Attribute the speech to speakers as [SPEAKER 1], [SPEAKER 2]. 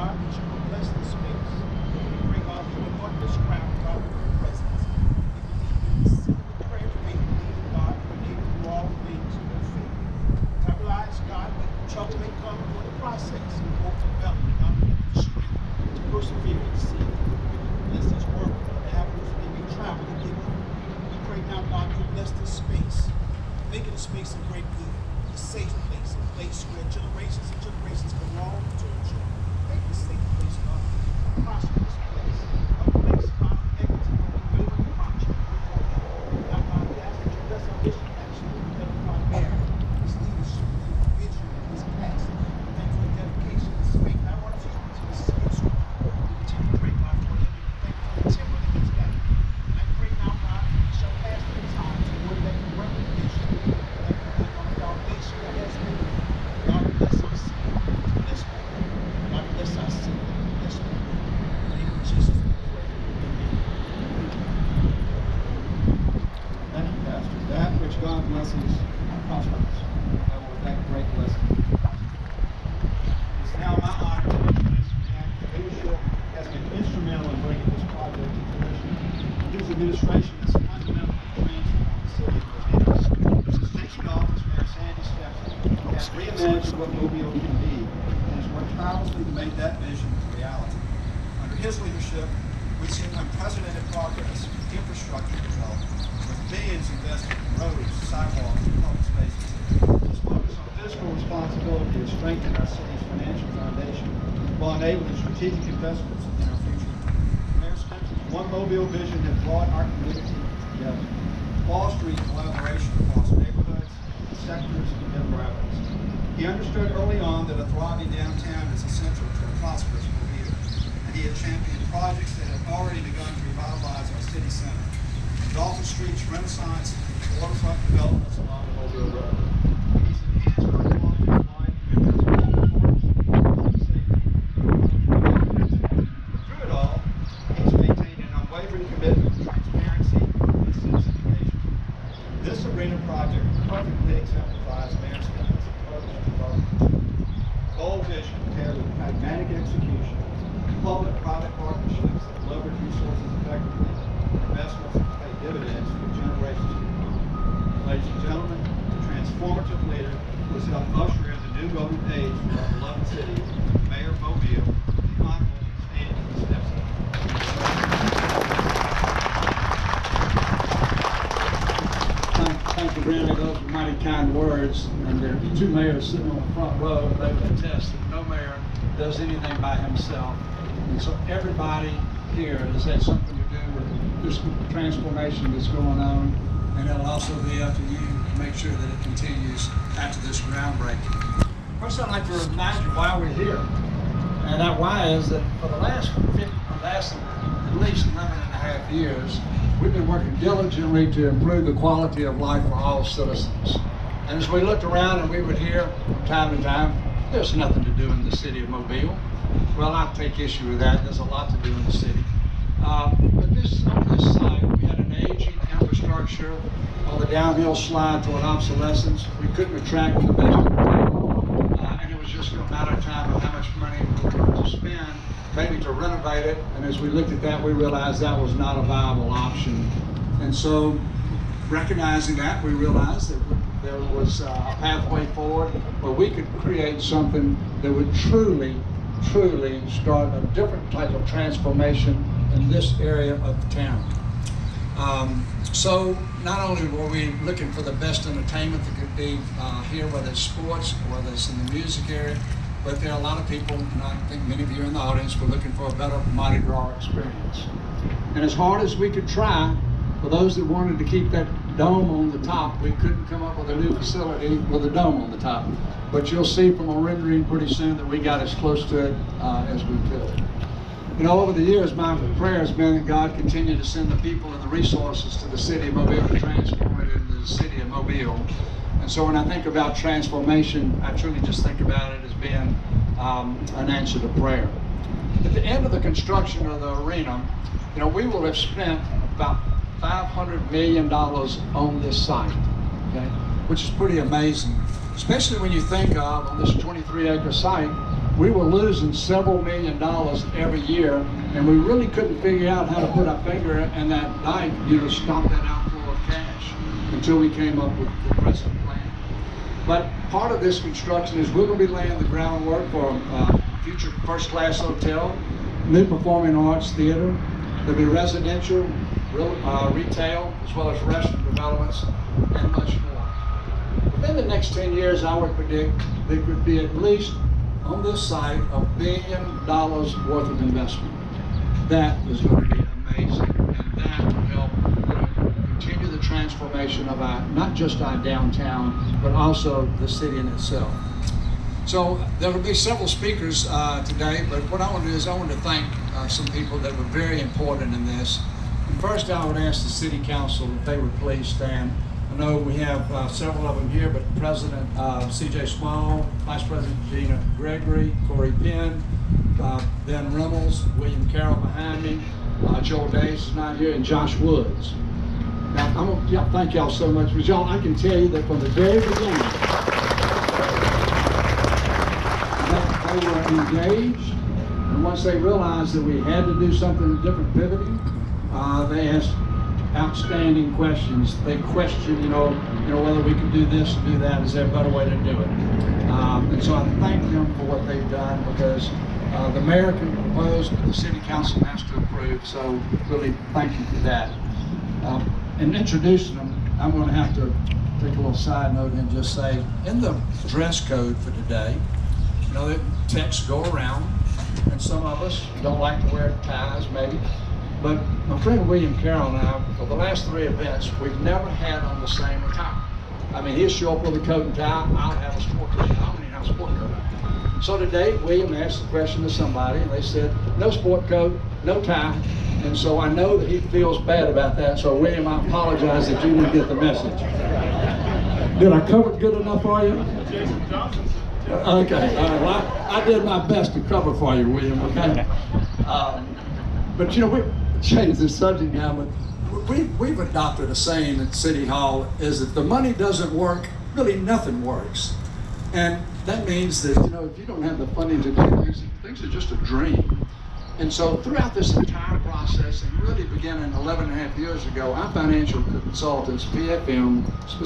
[SPEAKER 1] God that you will bless this space. We pray, God, that you will anoint this ground, God, with your presence. We believe in the seed of the prayer of faith, believing, God, you are able to do all things with faith. I realize, God, that trouble may come during the process. You open the belly, God, give you the strength to persevere and see. Bless this work, the avenues that they may travel to get you. We pray now, God, you bless this space. Make it a space of great good, a safe place, a place where generations and generations can long to enjoy. Make it a safe place, God, a prosperous place, a place, God, of equity, where we will and function. Now, God, we ask that you bless our mission action, that our mayor, his leadership, his vision, and his passion. Thank you for the dedication, his faith, not only to this ministry. We continue to pray, God, for him. Thank you for the timber that he's got. And I pray now, God, he shall pass through time toward that great vision. Foundation that has been. God bless our city, bless our world. God bless our city, bless our world. In the name of Jesus, we pray.
[SPEAKER 2] Thank you, Pastor. That which God blesses prospers. And with that great blessing, it's now my honor to introduce the leadership has been instrumental in bringing this project to fruition. His administration has fundamentally transformed the city of Mobile. Since taking office, Mayor Sandy Stepson has reimagined what Mobile can be and has worked tirelessly to make that vision a reality. Under his leadership, we've seen unprecedented progress in infrastructure development, with billions invested in roads, sidewalks, and public spaces. His focus on fiscal responsibility has strengthened our city's financial foundation while enabling strategic investments in our future. Mayor Stepson's One Mobile vision has brought our community together, fostering collaboration across neighborhoods, sectors, and demographics. He understood early on that a thriving downtown is essential to a prosperous Mobile, and he had championed projects that had already begun to revitalize our city center, from Dolphin Street's renaissance to waterfront developments along the Mobile Road. He's enhanced our quality of life and residential parks, public safety, through it all, he's maintained an unwavering commitment to transparency and citizenization. This arena project perfectly exemplifies Mayor Stepson's approach to development. Bold vision paired with pragmatic execution, public-private partnerships that leverage resources effectively, investments that pay dividends for generations to come. Ladies and gentlemen, the transformative leader who has helped usher in the new golden age for our beloved city, Mayor of Mobile, the Honorable Sandy Stepson.
[SPEAKER 3] Thank you, Randy. Those were mighty kind words. And there are two mayors sitting on the front row, and they can attest that no mayor does anything by himself. And so everybody here has had something to do with this transformation that's going on, and it'll also be up to you to make sure that it continues after this groundbreaking. First, I'd like to remind you why we're here. And that why is that for the last at least 11 and a half years, we've been working diligently to improve the quality of life for all citizens. And as we looked around and we would hear from time to time, there's nothing to do in the city of Mobile. Well, I take issue with that. There's a lot to do in the city. But on this site, we had an aging infrastructure on the downhill slide toward obsolescence. We couldn't attract the basement table, and it was just a matter of time of how much money we were going to spend maybe to renovate it. And as we looked at that, we realized that was not a viable option. And so, recognizing that, we realized that there was a pathway forward where we could create something that would truly start a different type of transformation in this area of town. So not only were we looking for the best entertainment that could be here, whether it's sports or whether it's in the music area, but there are a lot of people, and I think many of you in the audience, were looking for a better Mardi Gras experience. And as hard as we could try, for those that wanted to keep that dome on the top, we couldn't come up with a new facility with a dome on the top. But you'll see from a rendering pretty soon that we got as close to it as we could. You know, over the years, my prayer has been that God continue to send the people and the resources to the city of Mobile to transform it into the city of Mobile. And so when I think about transformation, I truly just think about it as being an answer to prayer. At the end of the construction of the arena, you know, we will have spent about $500 million on this site, okay, which is pretty amazing. Especially when you think of, on this 23-acre site, we were losing several $1 million every year, and we really couldn't figure out how to put our finger in that dike, stop that outflow of cash until we came up with the present plan. But part of this construction is we're going to be laying the groundwork for a future first-class hotel, new performing arts theater. There'll be residential, retail, as well as restaurant developments, and much more. Within the next 10 years, I would predict there could be at least on this site $1 billion worth of investment. That is going to be amazing, and that will help continue the transformation of not just our downtown, but also the city in itself. So there will be several speakers today, but what I want to do is I want to thank some people that were very important in this. And first, I would ask the City Council if they would please stand. I know we have several of them here, but President C.J. Small, Vice President Gina Gregory, Corey Penn, Ben Reynolds, William Carroll behind me, Joel Days is not here, and Josh Woods. Now, thank y'all so much. But y'all, I can tell you that from the very beginning, that they were engaged, and once they realized that we had to do something different, pivoting, they asked outstanding questions. They questioned, whether we could do this and do that. Is there a better way to do it? And so I thank them for what they've done, because the mayor can propose, but the city council has to approve. So really thank you for that. In introducing them, I'm going to have to take a little side note and just say, in the dress code for today, the texts go around, and some of us don't like to wear ties, maybe. But my friend William Carroll and I, for the last 3 events, we've never had on the same attire. I mean, he'll show up with a coat and tie, I'll have a sport coat. I don't even have a sport coat. So today, William asked the question to somebody, and they said, no sport coat, no tie. And so I know that he feels bad about that. So William, I apologize that you didn't get the message. Did I cover it good enough for you? Okay, all right. Well, I did my best to cover for you, William, okay? But we change the subject now, but we've adopted a saying at City Hall, is that the money doesn't work, really nothing works. And that means that, if you don't have the funding to do things are just a dream. And so throughout this entire process, and really beginning 11.5 years ago, our financial consultants, PFM, specifically,